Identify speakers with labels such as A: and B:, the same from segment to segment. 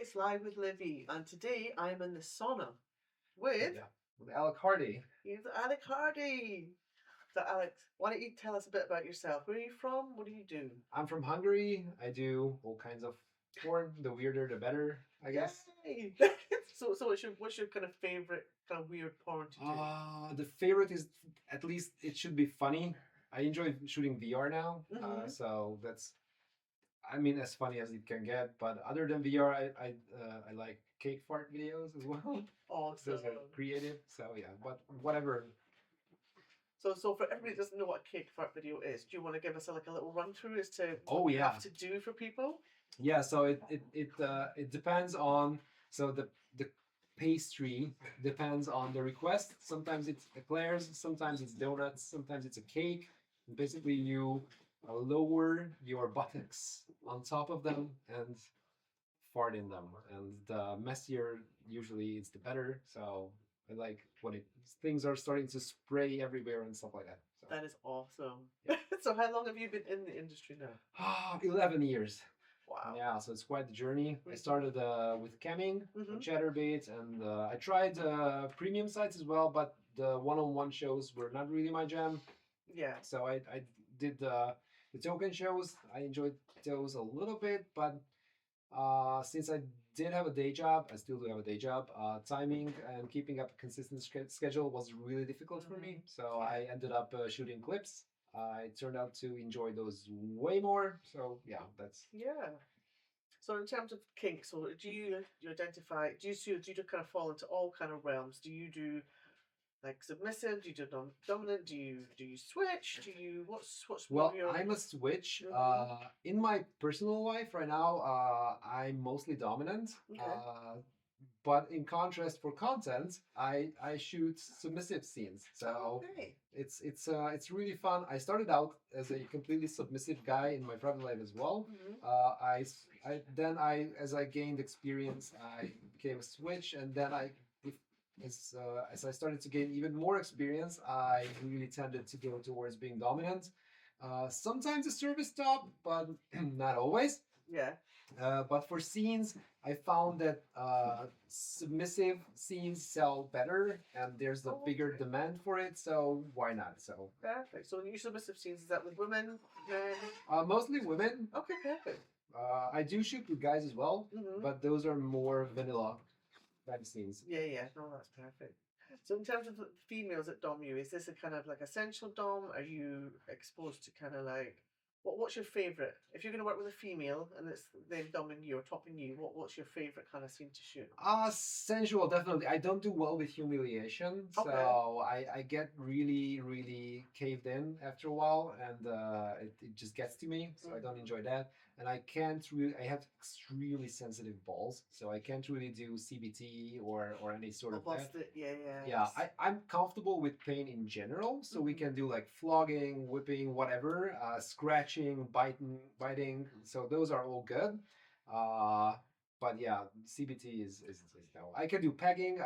A: It's Live with Livie, and today I'm in the sauna with
B: Yeah, with Alec Hardy.
A: here's Alec Hardy. So, Alex, why don't you tell us a bit about yourself? Where are you from? What do you do?
B: I'm from Hungary. I do all kinds of porn. The weirder, the better, I guess.
A: Yay! So what's your kind of favorite kind of weird porn to do?
B: The favorite is at least it should be funny. I enjoy shooting VR now, so that's I mean as funny as it can get. But other than VR, I like cake fart videos as well.
A: Awesome.
B: Those are creative. So yeah, but whatever.
A: So for everybody that doesn't know what a cake fart video is, do you want to give us a little run through as to
B: Oh
A: what you
B: yeah,
A: have to do for people?
B: yeah. So it depends on the pastry depends on the request. Sometimes it's eclairs, sometimes it's donuts, sometimes it's a cake. Basically, you lower your buttocks on top of them and fart in them. And the messier usually it's the better. So I like when things are starting to spray everywhere and stuff like that. So
A: That is awesome.
B: yeah.
A: So how long have you been in the industry now?
B: 11 years.
A: Wow.
B: Yeah, so it's quite the journey. I started with camming on
A: Mhm.
B: Chatterbait, and I tried premium sites as well, but the one-on-one shows were not really my jam.
A: Yeah.
B: So I did the token shows. I enjoyed those a little bit, but since I did have a day job, I still do have a day job. Timing and keeping up a consistent schedule was really difficult for me. So I ended up shooting clips. I turned out to enjoy those way more. So yeah, that's
A: Yeah. So in terms of kink, so do you identify? Do you kind of fall into all kind of realms? Do you do like submissive? Do you do dominant? Do you switch? What's more
B: well,
A: your?
B: I'm a switch.
A: Mhm.
B: In my personal life right now, I'm mostly dominant.
A: Okay.
B: But in contrast, for content, I shoot submissive scenes. So
A: Okay.
B: it's really fun. I started out as a completely submissive guy in my private life as well.
A: Mhm.
B: I as I gained experience, I became a switch, and then if, as I started to gain even more experience, I really tended to go towards being dominant. Sometimes a service top, but not always.
A: Yeah.
B: But for scenes, I found that submissive scenes sell better, and there's a
A: Oh,
B: bigger
A: okay.
B: demand for it. So why not? So
A: Perfect. So your submissive scenes, is that with women, men?
B: mostly women.
A: Okay, perfect.
B: I do shoot with guys as well,
A: Mhm.
B: but those are more vanilla type scenes.
A: Yeah, yeah. No, that's perfect. So in terms of the females that dom you, is this a kind of like essential dom? Are you exposed to kind of like what's your favorite? If you're going to work with a female and it's them doming you or topping you, what's your favorite kind of scene to shoot?
B: Sensual, definitely. I don't do well with humiliation, so
A: Okay.
B: I get really caved in after a while, and it just gets to me. So I don't
A: Mhm.
B: enjoy that, and I can't really. I have extremely sensitive balls, so I can't really do CBT or any sort
A: Oh,
B: of that.
A: lost it. Yeah, yeah.
B: Yeah, I'm comfortable with pain in general, so we
A: Mhm.
B: can do like flogging, whipping, whatever, scratching, biting. So those are all good. Uh, but yeah, CBT is no. I can do pegging.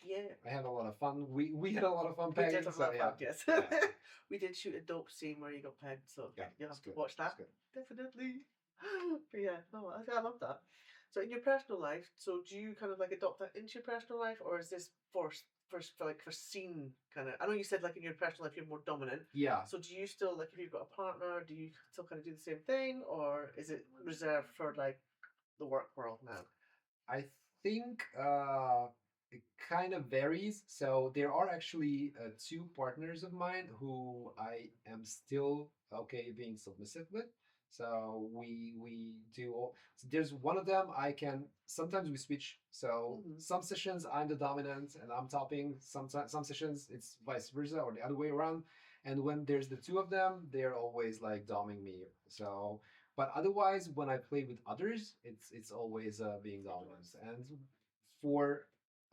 A: Yeah.
B: I had a lot of fun. We had a lot of fun
A: We did
B: pegging.
A: have a
B: So
A: lot of
B: yeah,
A: fun, yes.
B: yeah,
A: We did shoot a dope scene where you got pegged, so
B: yeah.
A: you'll
B: It's
A: have to
B: good.
A: watch
B: It's
A: that.
B: good.
A: Definitely. But yeah, no, I love that. So in your personal life, so do you kind of like adopt that into your personal life, or is this for scene kind of? I know you said like in your personal life you're more dominant.
B: Yeah.
A: So do you still like if you've got a partner, do you still kind of do the same thing, or is it reserved for like the work world now?
B: I think it kind of varies. So there are actually two partners of mine who I am still okay being submissive with. So we do all. So there's one of them I can sometimes we switch. So
A: Hmm.
B: some sessions I'm the dominant and I'm topping. Sometimes some sessions it's vice versa or the other way around. And when there's the two of them, they're always like doming me. So but otherwise, when I play with others, it's always being dominant. And for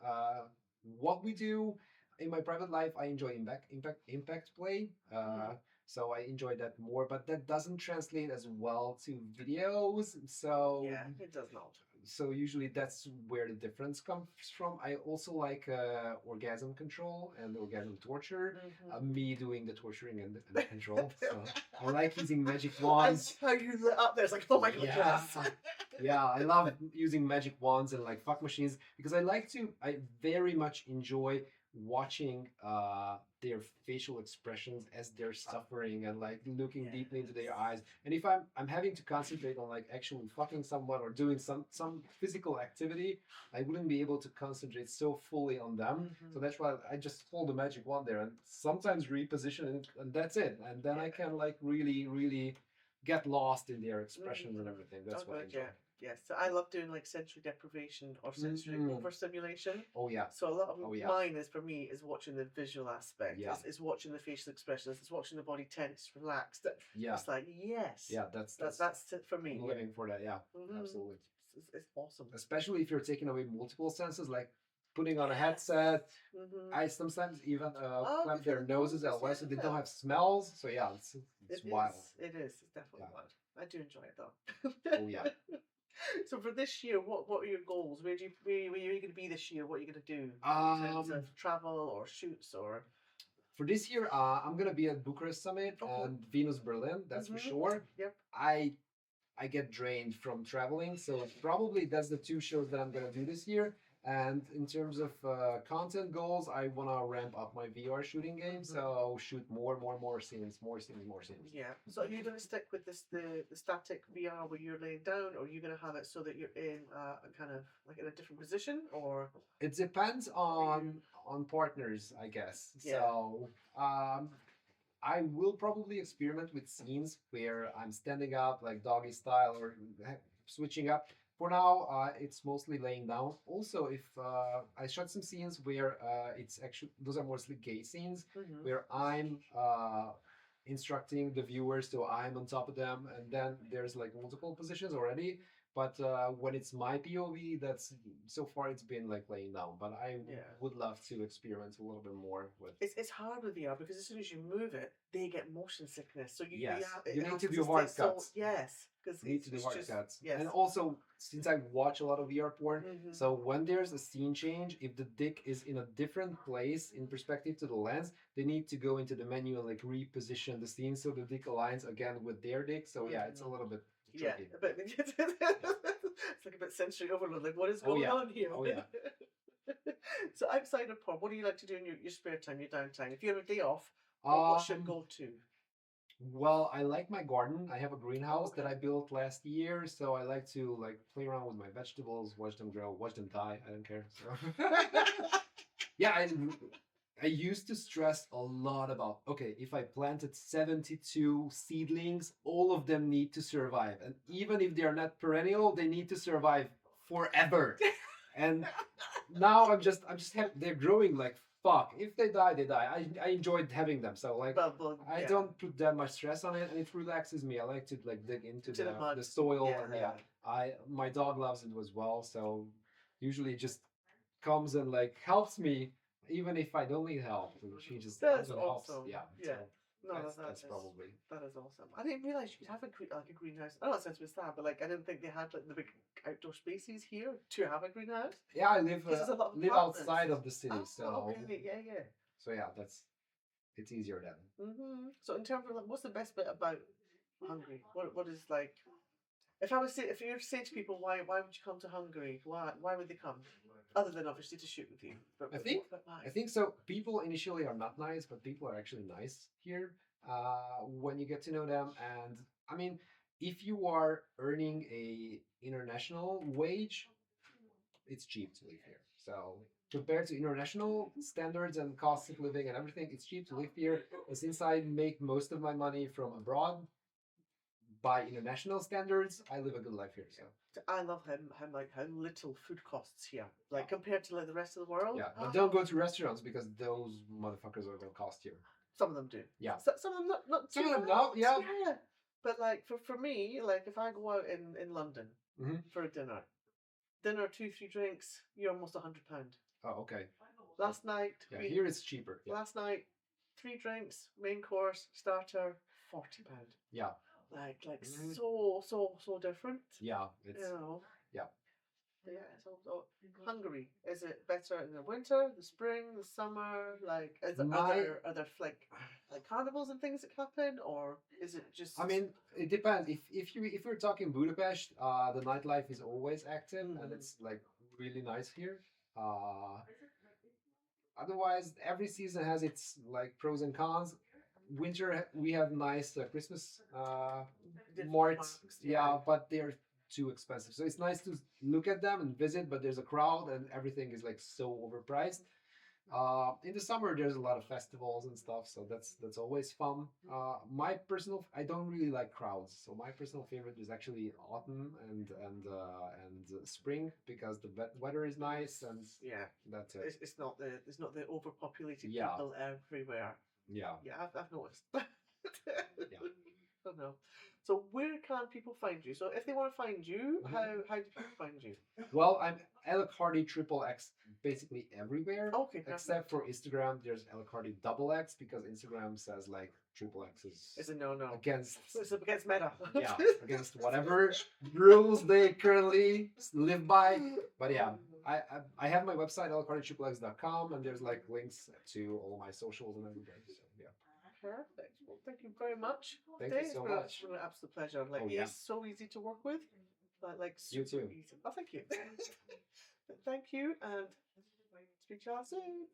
B: uh, what we do in my private life, I enjoy impact play. So I enjoy that more, but that doesn't translate as well to videos.
A: Yeah, it does not.
B: So usually that's where the difference comes from. I also like orgasm control and orgasm torture.
A: Hmm.
B: Me doing the torturing and the control. So I like using magic
A: I
B: wands.
A: love how you lit up there. It's like, oh my god,
B: Yeah,
A: yes.
B: Yeah, I love using magic wands and like fuck machines because I very much enjoy watching their facial expressions as they're suffering and like looking deeply into their eyes. And if I'm having to concentrate on like actually fucking someone or doing some physical activity, I wouldn't be able to concentrate so fully on them. So that's why I just hold the magic wand there and sometimes reposition it, and that's it. And then I can like really get lost in their expressions and everything. That's what I enjoy.
A: Yes, so I love doing like sensory deprivation or sensory overstimulation.
B: Oh yeah.
A: So a lot of
B: Oh, yeah.
A: mine is for me is watching the visual aspect.
B: Yeah.
A: Is watching the facial expressions. It's watching the body tense, relaxed.
B: Yeah.
A: It's like yes.
B: Yeah, that's
A: it for me.
B: I'm living for that. Yeah,
A: Mhm.
B: absolutely.
A: It's awesome.
B: Especially if you're taking away multiple senses, like putting on a headset. I sometimes even clamp their noses as well, so they don't have smells. So yeah, it's wild.
A: It is. It's definitely
B: Yeah.
A: wild. I do enjoy it though.
B: Oh yeah.
A: So for this year, what are your goals? Where are you going to be this year? What are you going to do in terms of travel or shoots or?
B: For this year, I'm gonna be at Bucharest Summit and Venus Berlin. That's for sure.
A: Yep.
B: I get drained from traveling, so probably that's the two shows that I'm gonna do this year. And in terms of content goals, I wanna ramp up my VR shooting game, so shoot more scenes.
A: Yeah. So are you going to stick with the static VR where you're laying down, or are you going to have it so that you're in a kind of like in a different position, or?
B: It depends on partners, I guess.
A: Yeah.
B: So I will probably experiment with scenes where I'm standing up like doggy style or switching up. For now, it's mostly laying down. Also, if I shot some scenes where it's actually those are mostly gay scenes where I'm instructing the viewers, so I'm on top of them, and then there's like multiple positions already. But when it's my POV, that's so far it's been like laying down. But I would love to experiment a little bit more with.
A: It's hard with VR because as soon as you move it, they get motion sickness. So you
B: need to do hard cuts.
A: Yes, because
B: you need to do hard cuts.
A: Yes.
B: And also, since I watch a lot of VR porn, so when there's a scene change, if the dick is in a different place in perspective to the lens, they need to go into the menu and like reposition the scene so the dick aligns again with their dick. So yeah, it's a little bit. Tricky.
A: Yeah, but it's like a bit sensory overload. Like, what is going on here?
B: Oh yeah.
A: So outside of porn, what do you like to do in your spare time, your downtime? If you have a day off, what should go to?
B: Well, I like my garden. I have a greenhouse that I built last year, so I like to like play around with my vegetables, watch them grow, watch them die. I don't care. So. Yeah, I used to stress a lot about, okay, if I planted 72 seedlings, all of them need to survive. And even if they're not perennial, they need to survive forever. And now I'm just happy they're growing like fuck. If they die, they die. I enjoyed having them. So like I don't put that much stress on it and it relaxes me. I like to like dig into the soil and my dog loves it as well. So usually it just comes and like helps me. Even if I don't need help, she just
A: that's
B: helps.
A: awesome.
B: Yeah.
A: Yeah.
B: So that's probably.
A: That is awesome. I didn't realize you could have a greenhouse. I know that sounds sad, but like I didn't think they had like the big outdoor spaces here to have a greenhouse.
B: Yeah, I live outside of the city, so
A: okay. Yeah.
B: So yeah, it's easier then.
A: So in terms of like, what's the best bit about Hungary? What is like? If you were to say to people why would you come to Hungary? Why would they come? Other than obviously to shoot with you. But
B: I think so. People initially are not nice, but people are actually nice here when you get to know them. And I mean, if you are earning a international wage, it's cheap to live here. So compared to international standards and cost of living and everything, it's cheap to live here. And since I make most of my money from abroad, by international standards, I live a good life here. So
A: I love how little food costs here, like compared to like the rest of the world.
B: Yeah, but don't go to restaurants because those motherfuckers are gonna cost you.
A: Some of them do.
B: Yeah.
A: Some of them not.
B: Some of them not. Yeah.
A: Yeah. But like for me, like if I go out in London for a dinner, 2-3 drinks, you're almost £100.
B: Oh, okay.
A: Last night.
B: Yeah, here it's cheaper. Yeah.
A: Last night, 3 drinks, main course, starter, £40.
B: Yeah.
A: Like so different.
B: Yeah, it's
A: you know.
B: Yeah.
A: Yeah, so Hungary? Is it better in the winter, the spring, the summer? Like,
B: My
A: are there like carnivals and things that happen, or is it just?
B: I mean, it depends. If we're talking Budapest, the nightlife is always active and it's like really nice here. Uh, Otherwise, every season has its like pros and cons. Winter we have nice Christmas
A: Different
B: marts,
A: marks,
B: yeah, but they're too expensive. So it's nice to look at them and visit, but there's a crowd and everything is like so overpriced. In the summer, there's a lot of festivals and stuff, so that's always fun. I don't really like crowds, so my personal favorite is actually autumn and spring because the weather is nice and
A: Yeah,
B: that's it.
A: it's not the overpopulated
B: Yeah,
A: people everywhere.
B: yeah,
A: Yeah, I've noticed.
B: yeah.
A: Oh no. So where can people find you? So if they want to find you,
B: Mhm.
A: how do people find you?
B: Well, I'm Alec Hardy triple X basically everywhere
A: Okay, perfect.
B: except for Instagram. There's Alec Hardy double X because Instagram says like triple X
A: It's
B: is
A: a no.
B: against
A: It's against meta.
B: yeah against whatever rules they currently live by. But yeah, I have my website alechardytriplex.com and there's like links to all my socials and everything. So yeah.
A: Perfect. Well, thank you very much.
B: Thank
A: Today.
B: you so
A: It's been
B: much.
A: an absolute pleasure. Like
B: Oh yeah.
A: he's so easy to work with. Like
B: You
A: super
B: too.
A: easy. Oh, thank you. Thank you, and speak to you all soon.